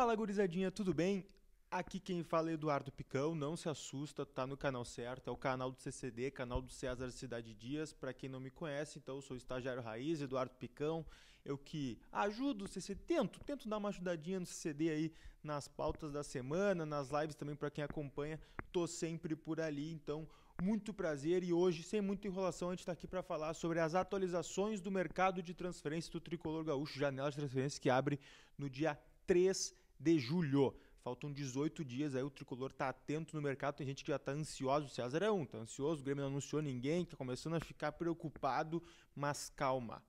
Fala, gurizadinha, tudo bem? Aqui quem fala é Eduardo Picão, não se assusta, tá no canal certo, é o canal do CCD, canal do César Cidade Dias. Pra quem não me conhece, então eu sou o estagiário raiz, Eduardo Picão, eu que ajudo o CCD, tento dar uma ajudadinha no CCD aí nas pautas da semana, nas lives também pra quem acompanha, tô sempre por ali, então muito prazer. E hoje, sem muita enrolação, a gente tá aqui pra falar sobre as atualizações do mercado de transferência do Tricolor Gaúcho, janela de transferência que abre no dia 3 de julho. Faltam 18 dias aí, o Tricolor tá atento no mercado, tem gente que já tá ansioso, o César é tá ansioso, o Grêmio não anunciou ninguém, tá começando a ficar preocupado, mas calma.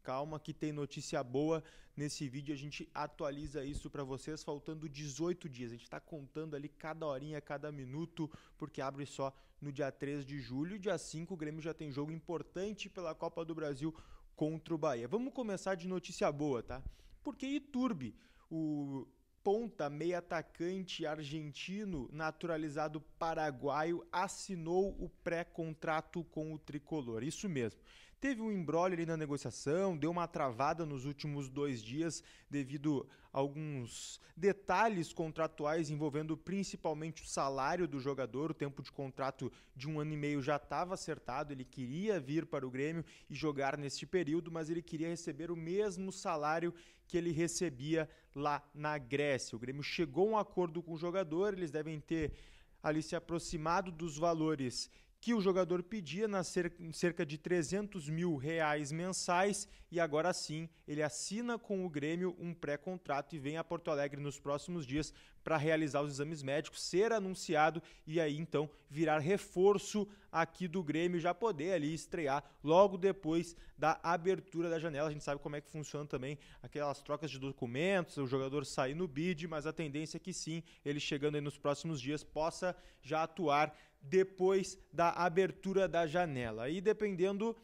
Calma que tem notícia boa, nesse vídeo a gente atualiza isso para vocês, faltando 18 dias, a gente tá contando ali cada horinha, cada minuto, porque abre só no dia 3 de julho, dia 5 o Grêmio já tem jogo importante pela Copa do Brasil contra o Bahia. Vamos começar de notícia boa, tá? Porque Iturbe, o ponta, meio atacante argentino, naturalizado paraguaio, assinou o pré-contrato com o Tricolor. Isso mesmo. Teve um imbróglio ali na negociação, deu uma travada nos últimos 2 dias devido a alguns detalhes contratuais envolvendo principalmente o salário do jogador. O tempo de contrato de 1 ano e meio já estava acertado, ele queria vir para o Grêmio e jogar neste período, mas ele queria receber o mesmo salário que ele recebia lá na Grécia. O Grêmio chegou a um acordo com o jogador, eles devem ter ali se aproximado dos valores que o jogador pedia, cerca de R$300 mil mensais, e agora sim ele assina com o Grêmio um pré-contrato e vem a Porto Alegre nos próximos dias para realizar os exames médicos, ser anunciado e aí então virar reforço aqui do Grêmio, já poder ali estrear logo depois da abertura da janela. A gente sabe como é que funciona também aquelas trocas de documentos, o jogador sair no bid, mas a tendência é que sim, ele chegando aí nos próximos dias possa já atuar depois da abertura da janela. Aí, dependendo,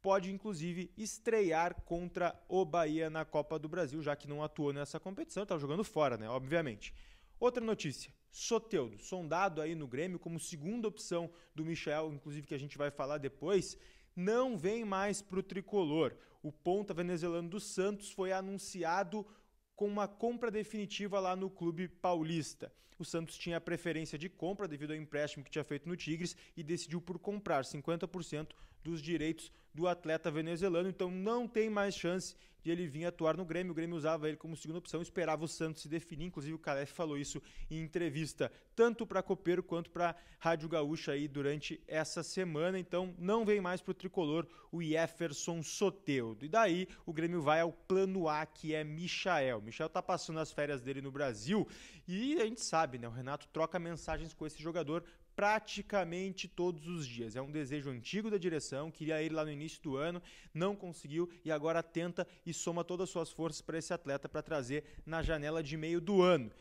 pode inclusive estrear contra o Bahia na Copa do Brasil, já que não atuou nessa competição, estava jogando fora, né? Obviamente. Outra notícia, Soteldo, sondado aí no Grêmio como segunda opção do Michel, inclusive que a gente vai falar depois, não vem mais para o Tricolor. O ponta venezuelano do Santos foi anunciado com uma compra definitiva lá no clube paulista. O Santos tinha a preferência de compra devido ao empréstimo que tinha feito no Tigres e decidiu por comprar 50% dos direitos do atleta venezuelano, então não tem mais chance de ele vir atuar no Grêmio. O Grêmio usava ele como segunda opção, esperava o Santos se definir, inclusive o Calef falou isso em entrevista tanto para Copeiro quanto para Rádio Gaúcha aí durante essa semana, então não vem mais para o Tricolor o Jefferson Soteldo. E daí o Grêmio vai ao plano A, que é Michael. Michael tá passando as férias dele no Brasil e a gente sabe, né? O Renato troca mensagens com esse jogador praticamente todos os dias. É um desejo antigo da direção, queria ir lá no início do ano, não conseguiu e agora tenta e soma todas as suas forças para esse atleta para trazer na janela de meio do ano.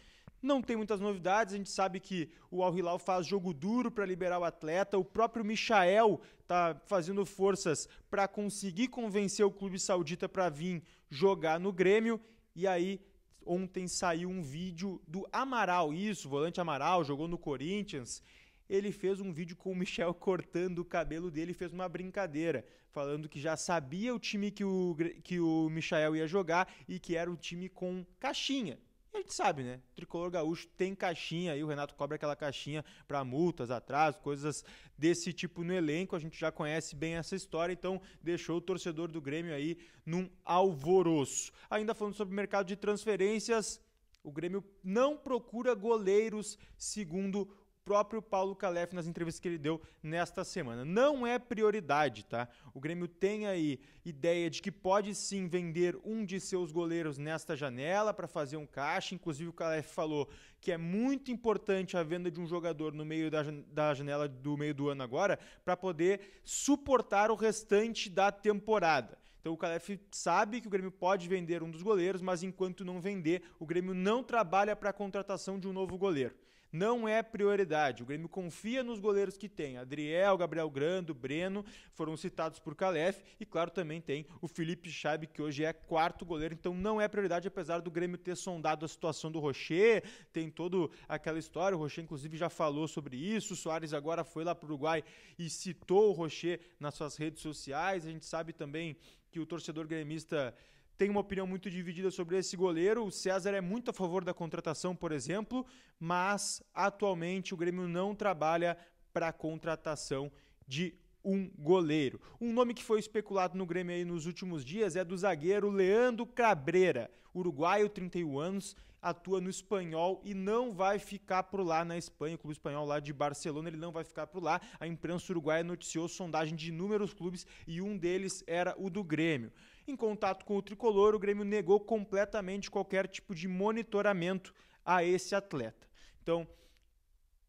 Não tem muitas novidades, a gente sabe que o Al Hilal faz jogo duro para liberar o atleta, o próprio Michael tá fazendo forças para conseguir convencer o clube saudita para vir jogar no Grêmio, e aí ontem saiu um vídeo do Amaral, isso, o volante Amaral, jogou no Corinthians. Ele fez um vídeo com o Michel cortando o cabelo dele e fez uma brincadeira, falando que já sabia o time que o Michael ia jogar e que era o time com caixinha. E a gente sabe, né? O Tricolor Gaúcho tem caixinha, aí o Renato cobra aquela caixinha para multas, atrasos, coisas desse tipo no elenco. A gente já conhece bem essa história, então deixou o torcedor do Grêmio aí num alvoroço. Ainda falando sobre o mercado de transferências, o Grêmio não procura goleiros, segundo próprio Paulo Calef nas entrevistas que ele deu nesta semana. Não é prioridade, tá? O Grêmio tem aí ideia de que pode sim vender um de seus goleiros nesta janela para fazer um caixa. Inclusive o Calef falou que é muito importante a venda de um jogador no meio da janela do meio do ano agora para poder suportar o restante da temporada. Então o Calef sabe que o Grêmio pode vender um dos goleiros, mas enquanto não vender, o Grêmio não trabalha para a contratação de um novo goleiro. Não é prioridade. O Grêmio confia nos goleiros que tem. Adriel, Gabriel Grando, Breno foram citados por Calef e, claro, também tem o Felipe Chaib, que hoje é quarto goleiro, então não é prioridade, apesar do Grêmio ter sondado a situação do Rocher, tem toda aquela história, o Rocher inclusive já falou sobre isso, o Soares agora foi lá para o Uruguai e citou o Rocher nas suas redes sociais. A gente sabe também que o torcedor gremista tem uma opinião muito dividida sobre esse goleiro. O César é muito a favor da contratação, por exemplo, mas atualmente o Grêmio não trabalha para a contratação de um goleiro. Um nome que foi especulado no Grêmio aí nos últimos dias é do zagueiro Leandro Cabreira, uruguaio, 31 anos, atua no Espanhol e não vai ficar por lá na Espanha, o clube espanhol lá de Barcelona, ele não vai ficar por lá. A imprensa uruguaia noticiou sondagem de inúmeros clubes e um deles era o do Grêmio. Em contato com o tricolor, o Grêmio negou completamente qualquer tipo de monitoramento a esse atleta. Então,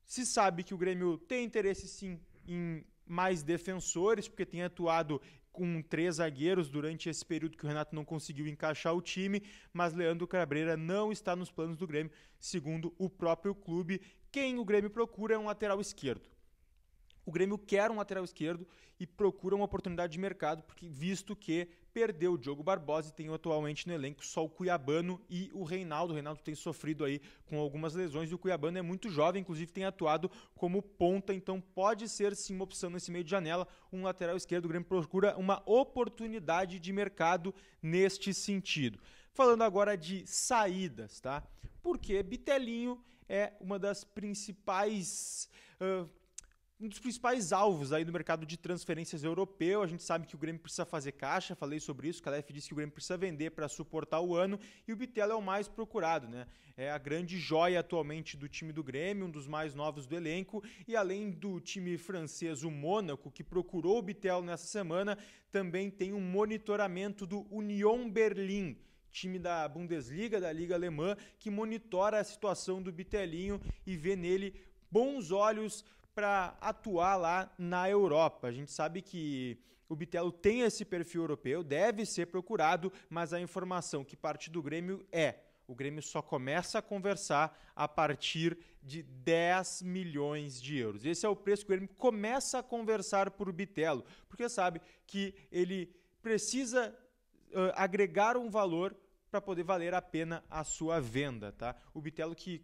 se sabe que o Grêmio tem interesse sim em mais defensores, porque tem atuado com 3 zagueiros durante esse período que o Renato não conseguiu encaixar o time, mas Leandro Cabreira não está nos planos do Grêmio, segundo o próprio clube. Quem o Grêmio procura é um lateral esquerdo. O Grêmio quer um lateral esquerdo e procura uma oportunidade de mercado, porque visto que perdeu o Diogo Barbosa e tem atualmente no elenco só o Cuiabano e o Reinaldo. O Reinaldo tem sofrido aí com algumas lesões e o Cuiabano é muito jovem, inclusive tem atuado como ponta, então pode ser sim uma opção nesse meio de janela, um lateral esquerdo. O Grêmio procura uma oportunidade de mercado neste sentido. Falando agora de saídas, tá? Porque Bitelinho é uma das principais... um dos principais alvos aí no mercado de transferências europeu. A gente sabe que o Grêmio precisa fazer caixa, falei sobre isso, o Calef disse que o Grêmio precisa vender para suportar o ano e o Bitelo é o mais procurado, né? É a grande joia atualmente do time do Grêmio, um dos mais novos do elenco, e além do time francês, o Mônaco, que procurou o Bitelo nessa semana, também tem um monitoramento do Union Berlin, time da Bundesliga, da Liga Alemã, que monitora a situação do Bitelinho e vê nele bons olhos para atuar lá na Europa. A gente sabe que o Bitelo tem esse perfil europeu, deve ser procurado, mas a informação que parte do Grêmio o Grêmio só começa a conversar a partir de 10 milhões de euros. Esse é o preço que o Grêmio começa a conversar por Bitelo, porque sabe que ele precisa agregar um valor para poder valer a pena a sua venda, tá? O Bitelo que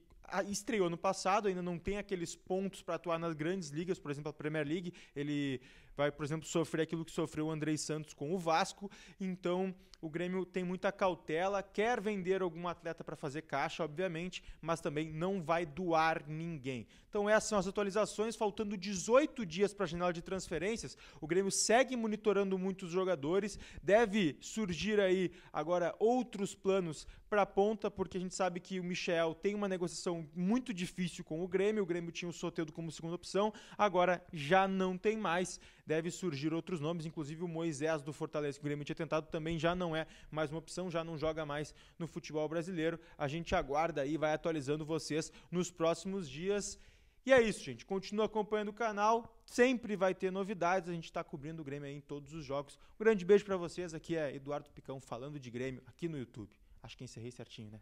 estreou no passado, ainda não tem aqueles pontos para atuar nas grandes ligas, por exemplo, a Premier League, ele vai, por exemplo, sofrer aquilo que sofreu o Andrei Santos com o Vasco, então o Grêmio tem muita cautela, quer vender algum atleta para fazer caixa, obviamente, mas também não vai doar ninguém. Então essas são as atualizações, faltando 18 dias para a janela de transferências, o Grêmio segue monitorando muitos jogadores, deve surgir aí agora outros planos para a ponta, porque a gente sabe que o Michel tem uma negociação muito difícil com o Grêmio tinha o Soteldo como segunda opção, agora já não tem mais, deve surgir outros nomes, inclusive o Moisés do Fortaleza, que o Grêmio tinha tentado, também já não é mais uma opção, já não joga mais no futebol brasileiro. A gente aguarda aí, vai atualizando vocês nos próximos dias. E é isso, gente. Continua acompanhando o canal, sempre vai ter novidades, a gente está cobrindo o Grêmio aí em todos os jogos. Um grande beijo para vocês, aqui é Eduardo Picão falando de Grêmio aqui no YouTube. Acho que encerrei certinho, né?